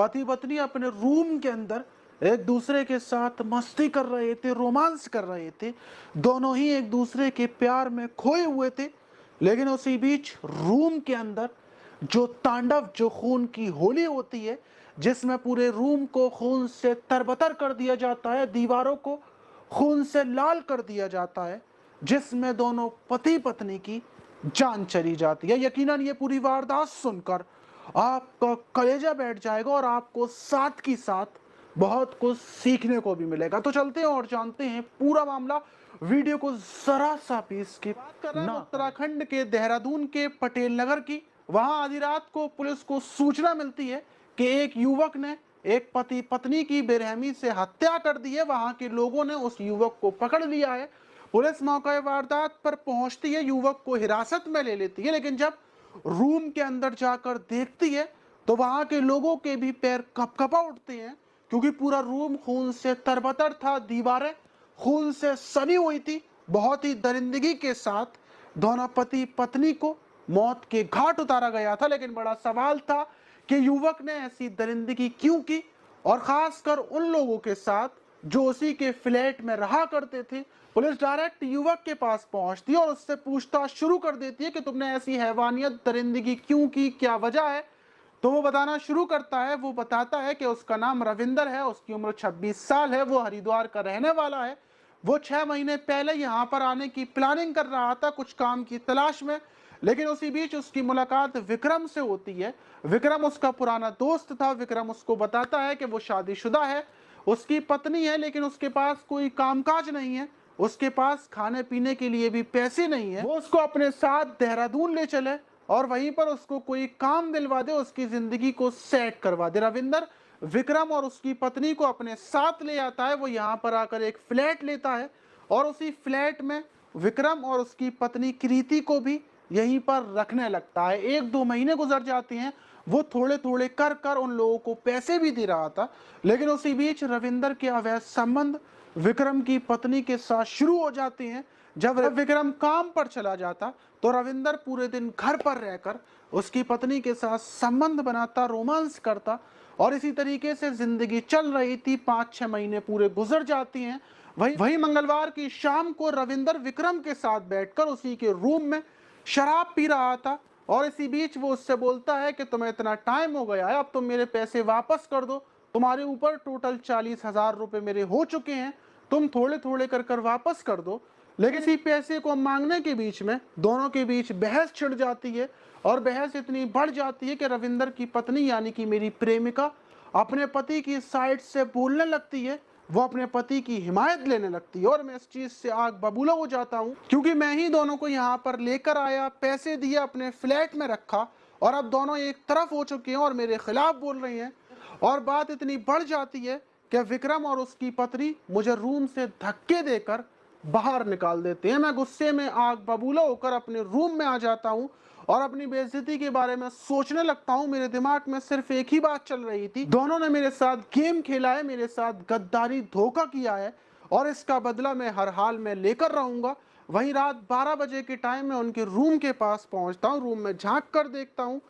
पति पत्नी अपने रूम के अंदर एक दूसरे के साथ मस्ती कर रहे थे, रोमांस कर रहे थे। दोनों ही एक दूसरे के प्यार में खोए हुए थे। लेकिन उसी बीच रूम के अंदर जो तांडव, जो खून की होली होती है, जिसमें पूरे रूम को खून से तरबतर कर दिया जाता है, दीवारों को खून से लाल कर दिया जाता है, जिसमें दोनों पति पत्नी की जान चली जाती है। यकीनन ये पूरी वारदात सुनकर आपका कलेजा बैठ जाएगा और आपको साथ की साथ बहुत कुछ सीखने को भी मिलेगा। तो चलते हैं और जानते हैं पूरा मामला। वीडियो को जरा सा भी स्किप ना। उत्तराखंड के देहरादून के पटेल नगर की, वहां आधी रात को पुलिस को सूचना मिलती है कि एक युवक ने एक पति पत्नी की बेरहमी से हत्या कर दी है। वहां के लोगों ने उस युवक को पकड़ लिया है। पुलिस मौके वारदात पर पहुंचती है, युवक को हिरासत में ले लेती है। लेकिन जब रूम के अंदर जाकर देखती है तो वहां के लोगों के भी पैर कपकपा उठते हैं, क्योंकि पूरा रूम खून से तरबतर था, दीवारें खून से सनी हुई थी। बहुत ही दरिंदगी के साथ दोनों पति पत्नी को मौत के घाट उतारा गया था। लेकिन बड़ा सवाल था कि युवक ने ऐसी दरिंदगी क्यों की, और खासकर उन लोगों के साथ जो उसी के फ्लैट में रहा करते थे। पुलिस डायरेक्ट युवक के पास पहुंचती है और उससे पूछताछ शुरू कर देती है कि तुमने ऐसी हैवानियत, दरिंदगी क्यों की, क्या वजह है। तो वो बताना शुरू करता है। वो बताता है कि उसका नाम रविंदर है, उसकी उम्र 26 साल है, वो हरिद्वार का रहने वाला है। वो 6 महीने पहले यहाँ पर आने की प्लानिंग कर रहा था, कुछ काम की तलाश में। लेकिन उसी बीच उसकी मुलाकात विक्रम से होती है। विक्रम उसका पुराना दोस्त था। विक्रम उसको बताता है कि वो शादीशुदा है, उसकी पत्नी है, लेकिन उसके पास कोई कामकाज नहीं है, उसके पास खाने पीने के लिए भी पैसे नहीं है। वो उसको अपने साथ देहरादून ले चले और वहीं पर उसको कोई काम दिलवा दे, उसकी जिंदगी को सेट करवा दे। रविंदर विक्रम और उसकी पत्नी को अपने साथ ले आता है। वो यहाँ पर आकर एक फ्लैट लेता है और उसी फ्लैट में विक्रम और उसकी पत्नी कृति को भी यहीं पर रखने लगता है। 1-2 महीने गुजर जाते हैं। वो थोड़े थोड़े कर कर उन लोगों को पैसे भी दे रहा था। लेकिन उसी बीच रविंदर के अवैध संबंध विक्रम की पत्नी के साथ शुरू हो जाते हैं। जब विक्रम काम पर चला जाता तो रविंदर पूरे दिन घर पर रहकर उसकी पत्नी के साथ संबंध बनाता, रोमांस करता, और इसी तरीके से जिंदगी चल रही थी। 5-6 महीने पूरे गुजर जाती हैं। वही मंगलवार की शाम को रविंदर विक्रम के साथ बैठकर उसी के रूम में शराब पी रहा था, और इसी बीच वो उससे बोलता है कि तुम्हें इतना टाइम हो गया है, अब तुम मेरे पैसे वापस कर दो। तुम्हारे ऊपर टोटल 40,000 रुपए मेरे हो चुके हैं, तुम थोड़े थोड़े कर कर वापस कर दो। लेकिन इसी पैसे को मांगने के बीच में दोनों के बीच बहस छिड़ जाती है, और बहस इतनी बढ़ जाती है कि रविंदर की पत्नी यानी कि मेरी प्रेमिका अपने पति की साइड से बोलने लगती है। वो अपने पति की हिमायत लेने लगती है, और मैं इस चीज से आग बबूला हो जाता हूँ, क्योंकि मैं ही दोनों को यहाँ पर लेकर आया, पैसे दिए, अपने फ्लैट में रखा, और अब दोनों एक तरफ हो चुके हैं और मेरे खिलाफ बोल रही हैं। और बात इतनी बढ़ जाती है कि विक्रम और उसकी पत्नी मुझे रूम से धक्के देकर बाहर निकाल देते हैं। मैं गुस्से में आग बबूला होकर अपने रूम में आ जाता हूँ और अपनी बेइज्जती के बारे में सोचने लगता हूँ। मेरे दिमाग में सिर्फ एक ही बात चल रही थी, दोनों ने मेरे साथ गेम खेला है, मेरे साथ गद्दारी, धोखा किया है, और इसका बदला मैं हर हाल में लेकर रहूंगा। वहीं रात 12 बजे के टाइम में उनके रूम के पास पहुंचता हूँ। रूम में झांक कर देखता हूँ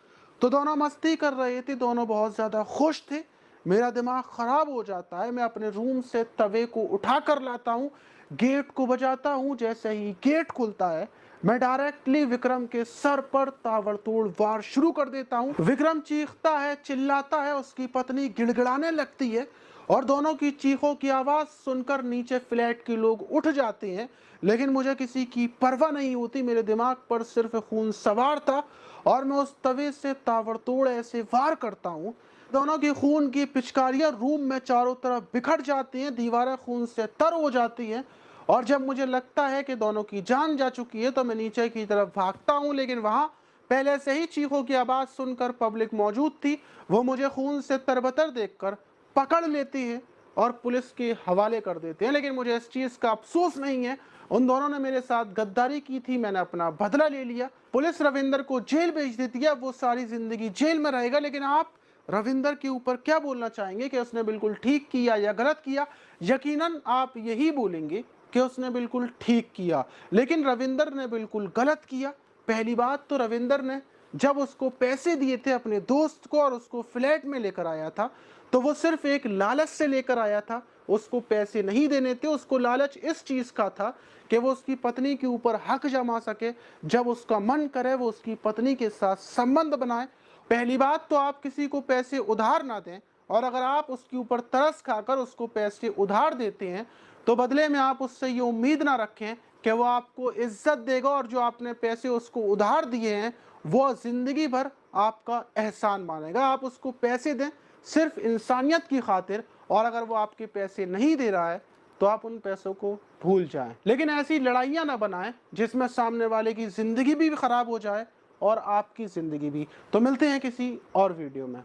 तो दोनों मस्ती कर रहे थे, दोनों बहुत ज्यादा खुश थे। मेरा दिमाग खराब हो जाता है। मैं अपने रूम से तवे को उठा कर लाता हूँ, गेट को बजाता हूँ। जैसे ही गेट खुलता है मैं डायरेक्टली विक्रम के सर पर ताबड़तोड़ वार शुरू कर देता हूँ। विक्रम चीखता है, चिल्लाता है, उसकी पत्नी गिड़गिड़ाने लगती है, और दोनों की चीखों की आवाज सुनकर नीचे फ्लैट के लोग उठ जाते हैं। लेकिन मुझे किसी की परवाह नहीं होती, मेरे दिमाग पर सिर्फ खून सवार था, और मैं उस तवे से ताबड़तोड़ ऐसे वार करता हूँ। दोनों की खून की पिचकारियां रूम में चारों तरफ बिखर जाती हैं, दीवारें खून से तर हो जाती हैं, और जब मुझे लगता है कि दोनों की जान जा चुकी है तो मैं नीचे की तरफ भागता हूं। लेकिन वहां पहले से ही चीखों की आवाज सुनकर पब्लिक मौजूद थी। वो मुझे खून से तरबतर देखकर पकड़ लेती है और पुलिस के हवाले कर देते हैं। लेकिन मुझे इस चीज का अफसोस नहीं है, उन दोनों ने मेरे साथ गद्दारी की थी, मैंने अपना बदला ले लिया। पुलिस रविंदर को जेल भेज देती है, वो सारी जिंदगी जेल में रहेगा। लेकिन आप रविंदर के ऊपर क्या बोलना चाहेंगे कि उसने बिल्कुल ठीक किया या गलत किया? यकीनन आप यही बोलेंगे कि उसने बिल्कुल ठीक किया, लेकिन रविंदर ने बिल्कुल गलत किया। पहली बात तो रविंदर ने जब उसको पैसे दिए थे अपने दोस्त को और उसको फ्लैट में लेकर आया था, तो वो सिर्फ एक लालच से लेकर आया था। उसको पैसे नहीं देने थे, उसको लालच इस चीज़ का था कि वो उसकी पत्नी के ऊपर हक जमा सके, जब उसका मन करे वो उसकी पत्नी के साथ संबंध बनाए। पहली बात तो आप किसी को पैसे उधार ना दें, और अगर आप उसके ऊपर तरस खाकर उसको पैसे उधार देते हैं, तो बदले में आप उससे ये उम्मीद ना रखें कि वो आपको इज्जत देगा, और जो आपने पैसे उसको उधार दिए हैं वो ज़िंदगी भर आपका एहसान मानेगा। आप उसको पैसे दें सिर्फ इंसानियत की खातिर, और अगर वो आपके पैसे नहीं दे रहा है तो आप उन पैसों को भूल जाएं। लेकिन ऐसी लड़ाइयाँ ना बनाएं जिसमें सामने वाले की ज़िंदगी भी खराब हो जाए और आपकी ज़िंदगी भी। तो मिलते हैं किसी और वीडियो में।